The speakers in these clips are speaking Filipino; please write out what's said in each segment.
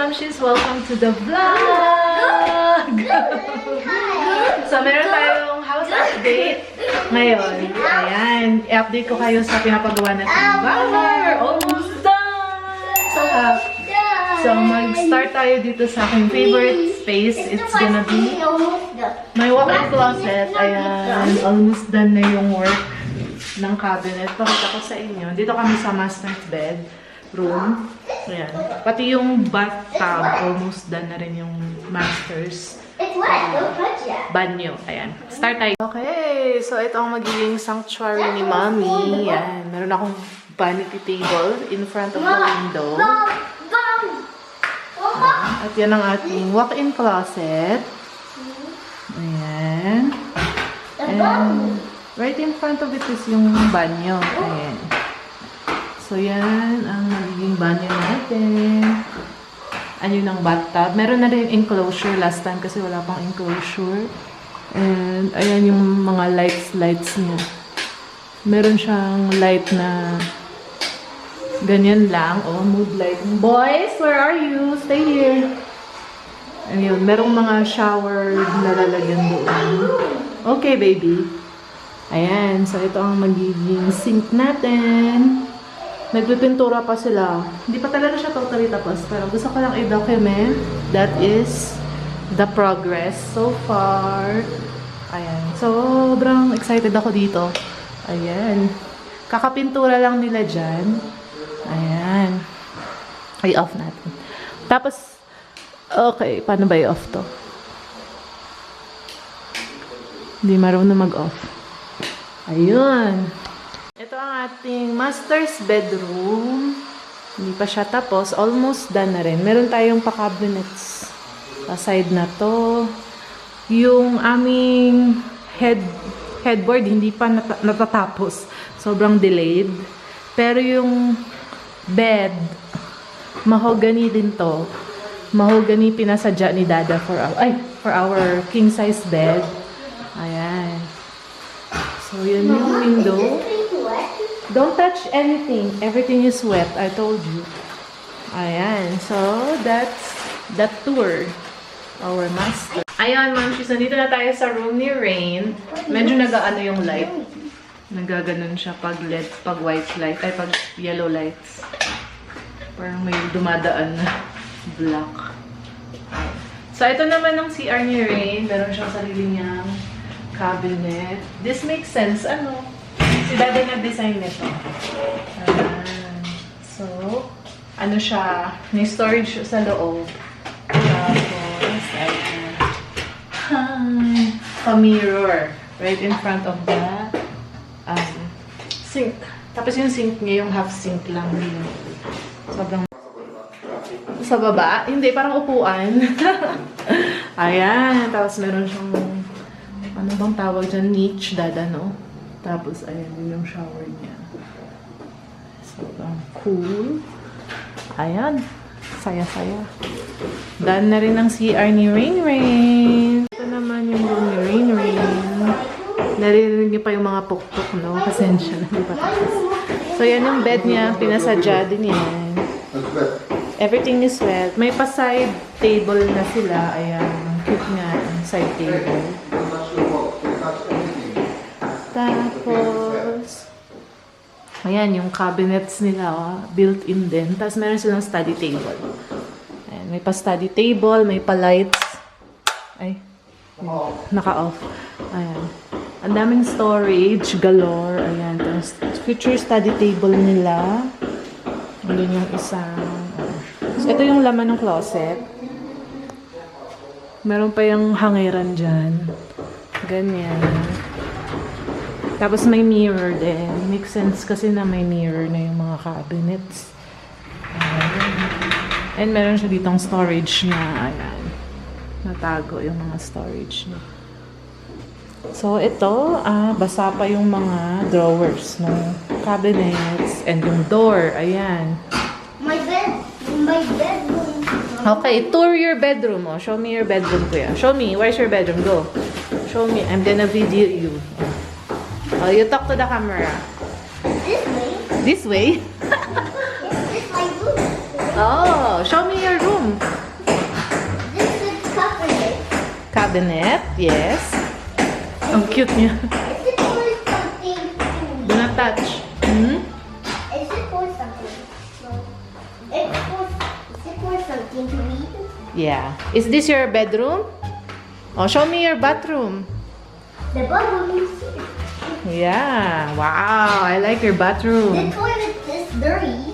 Momshies! Welcome to the vlog! So, meron tayong house update ngayon. Ayan, i-update ko kayo sa pinapagawa natin. Wow, we're almost done! So, mag-start tayo dito sa aking favorite space. It's gonna be my walk-in closet. Ayan, almost done na yung work ng cabinet. Pakita ko sa inyo. Dito kami sa master's bed room. Ayan. Pati yung bathtub, almost done na rin yung master's banyo. Ayan. Start tayo. Okay. So, ito ang magiging sanctuary ni Mommy. Ayan. Meron akong vanity table in front of the window. Ayan. At yan ang ating walk-in closet. Ayan. And right in front of it is yung banyo. Ayan. So, yan ang magiging banyo natin. Ayun ang bathtub. Meron na rin enclosure last time kasi wala pang enclosure. And, ayan yung mga lights niya. Meron siyang light na ganyan lang. Oh, mood light. Boys, where are you? Stay here. Ayun, merong mga shower na lalagyan doon. Okay, baby. Ayan, so ito ang magiging sink natin. Nagpipintura pa sila. Hindi pa talaga siya totally tapos, pero gusto ko lang i-document. That is the progress so far. Ayan, sobrang excited ako dito. Ayan. Kakapintura lang nila dyan. Ayan. I-off natin. Tapos, okay, paano ba i-off to? Hindi marunong mag-off. Ayun. Ito ang ating master's bedroom. Hindi pa siya tapos. Almost done na rin. Meron tayong pa-cabinets. Side na to. Yung aming headboard, hindi pa natatapos. Sobrang delayed. Pero yung bed, mahogany din to. Mahogany pinasadya ni Dada for our king-size bed. Ayan. So, yan yung window. Don't touch anything. Everything is wet. I told you. Ayan. So, that's the tour. Our master. Ayan, Momshies. Nandito na tayo sa room ni Rain. Medyo nag-ano yung light. Nagaganon siya pag LED, pag white light, ay pag yellow lights. Parang may dumadaan na black. So, ito naman ang CR ni Rain. Meron siyang sarili niyang cabinet. This makes sense. Ano? Si Dada nag-design nito. So, ano siya? May storage sa loob. Tapos, ayan. Pa-mirror. Right in front of the sink. Tapos yung sink niya, yung half sink lang din. Sobrang sa baba. Hindi, parang upuan. Ayan. Tapos meron siyang ano bang tawag dyan? Niche, Dada, no? Tapos, ayan din yung shower niya. Sobrang cool. Ayan. Saya-saya. Done na rin ang CR ni Rain. Ito naman yung room ni Rain. Naririnig niyo pa yung mga pukpok, no? Pasensya na. Di ba tapos? So, yan yung bed niya. Pinasadya din yan. Everything is wet. May pa-side table na sila. Ayan. Cute nga. Side table. Tapos, ayan, yung cabinets nila, built-in din. Tapos, meron silang study table. Ayan, may pa-study table, may pa-lights. Ay, naka-off. Ayan. Ang daming storage, galore. Ayan, tapos, future study table nila. Doon yung isang. So, ito yung laman ng closet. Meron pa yung hangiran dyan. Ganyan. Tapos may mirror din. Makes sense kasi na may mirror na yung mga cabinets. Ayan. And meron siya ditong storage niya. Ayan. Natago yung mga storage niya. So, ito, basa pa yung mga drawers ng cabinets and yung door. Ayan. My bedroom. Okay, tour your bedroom. Oh. Show me your bedroom, kuya. Show me. Where's your bedroom? Go. Show me. I'm gonna video you. Oh, you talk to the camera. This way? This way? Is this my room? Oh, show me your room. cabinet. Yes. Ang cute niya. Is it for something to Do not touch. Hmm? Is it for something? No. Is it for something to eat? Yeah. Is this your bedroom? Oh, show me your bathroom. The bubble is here. Yeah. Wow. I like your bathroom. The toilet is dirty.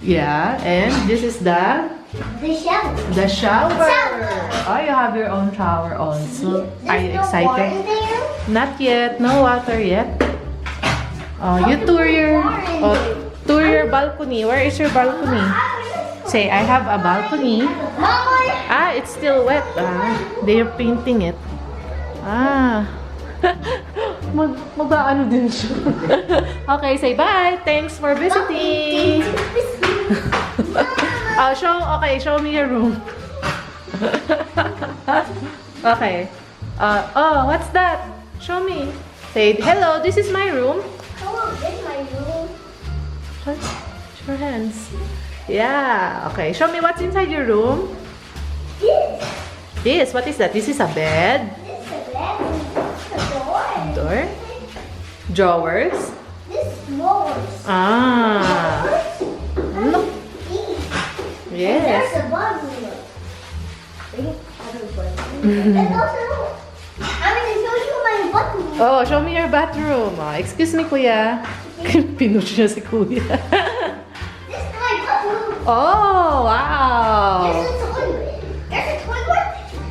Yeah. And this is the shower. shower. Shower. Oh, you have your own shower also. Are you There's no water excited? there? Not yet. No water yet. Oh, you tour your balcony. Where is your balcony? Say, I have a balcony. Mama! Ah, it's still wet. Ah, they're painting it. Ah. Mag-ano din siya. Okay, say bye. Thanks for visiting. Show me your room. Okay. Oh, what's that? Show me. Say, hello, this is my room. Oh, this is my room. Show your hands. Yeah. Okay, show me what's inside your room. This, what is that? This is a bed. This is a bed. This is a door. Door. Drawers. This is drawers. Ah. Look. Yes. There's a bubble. And also, I'm going to show you my button. Oh, show me your bathroom. Oh, excuse me, kuya. Pinush niya si kuya. This is my button. Oh, wow. There's a toilet. There's a toilet.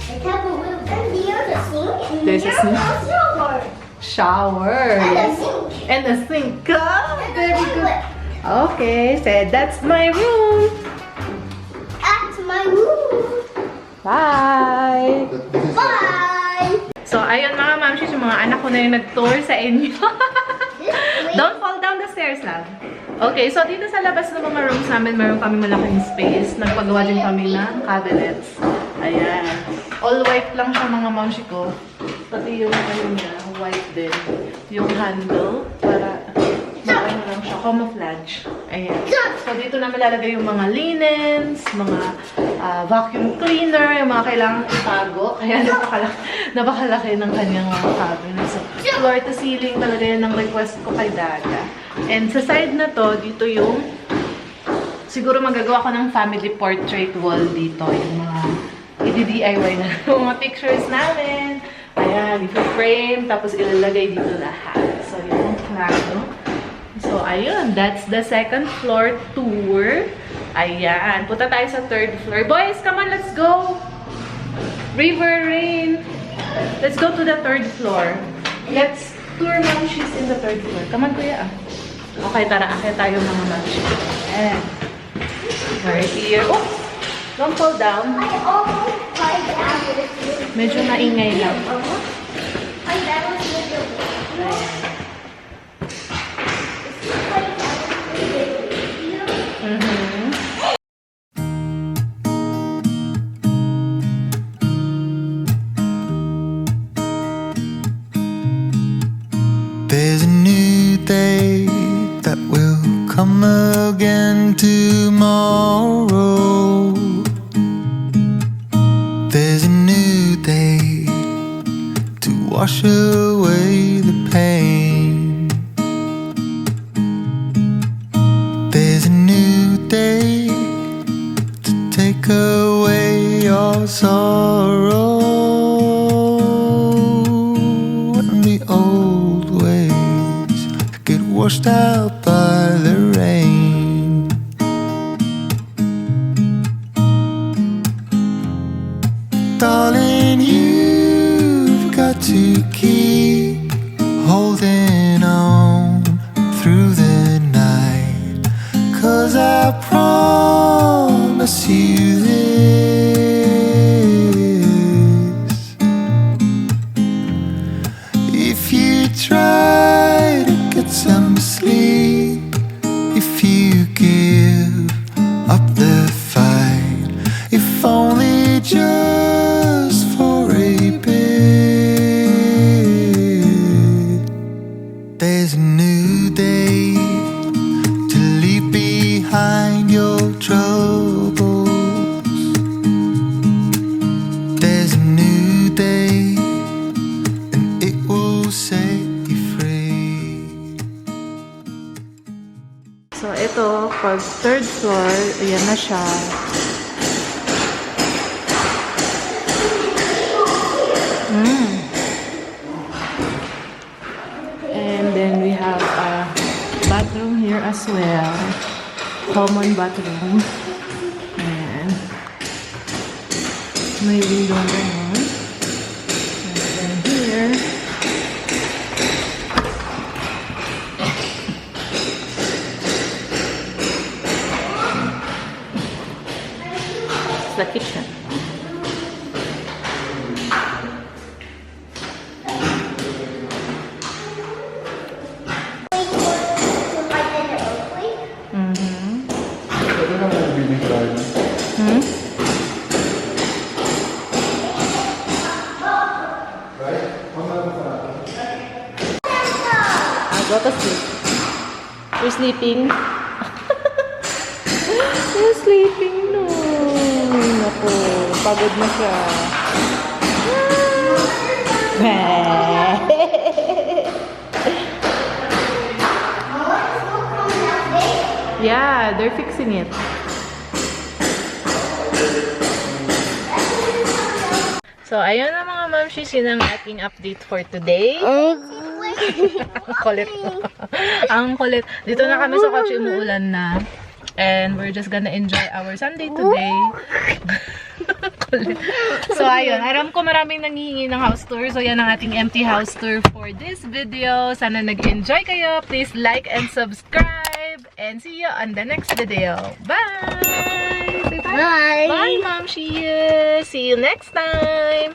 A couple of and there's a sink. And There's a sink. a shower. Shower. And a Yes. sink. And a sink. Ah, And a very good. toilet. Okay, said that's my room. That's my room. Bye. Bye. So, ayun mga mamshies, yung mga anak ko na yung nag-tour sa inyo. Don't fall down the stairs lang. Okay, so dito sa labas ng mga rooms namin, meron kami malaking space. Nagpagawa din kami ng cabinets. Ayan. All white lang siya mga mamshi ko. Pati yung ano niya, white din. Yung handle, para ano lang siya, camouflage. Ayan. So dito namin lalagay yung mga linens, mga vacuum cleaner, yung mga kailangang itago. Kaya napakalaki ng kanyang mga cabinet. So, floor to ceiling talaga yan ang request ko kay Dada. And sa side na to, dito yung siguro magagawa ko ng family portrait wall dito. Yung mga i-DIY na yung mga pictures namin. Ayan, i-frame, tapos ilalagay dito lahat. So, yun yung plano. So, ayun. That's the second floor tour. Ayan. Punta tayo sa third floor. Boys, come on, let's go! River Rain! Let's go to the third floor. Let's tour Momshies in the third floor. Come on, kuya. Okay, tara. Akit tayo mga Momshies. Ayan. We're here. Oh! Don't fall down. I almost fell down with it. Medyo maingay lang. I down with it. There's a new day that will come again tomorrow. There's a new day to wash away the pain. There's a new day to take away your sorrow. And the old ways get washed out by the rain. Darling, you've got to keep holding on through the night, 'cause I promise you this: if you try to get some sleep, if you give up the fight, if only just for a bit, there's a new day to leave behind your troubles. pag third floor, ayan na siya. And then we have a bathroom here as well. Common bathroom. Ayan. May window naman. And then here, it's the kitchen. Go to sleep. You're sleeping? You're sleeping, no. Naku, pagod na siya. Yeah, they're fixing it. So, ayun na mga Momshies, yun ang ating update for today. Ang kulit. Ang kulit. Dito na kami sa kotse, umuulan na. And we're just gonna enjoy our Sunday today. Kulit. So, ayun. Alam ko maraming nanghihingi ng house tour. So, yan ang ating empty house tour for this video. Sana nag-enjoy kayo. Please like and subscribe. And see you on the next video. Bye! Say bye! Bye! Bye, Momshies! See you next time!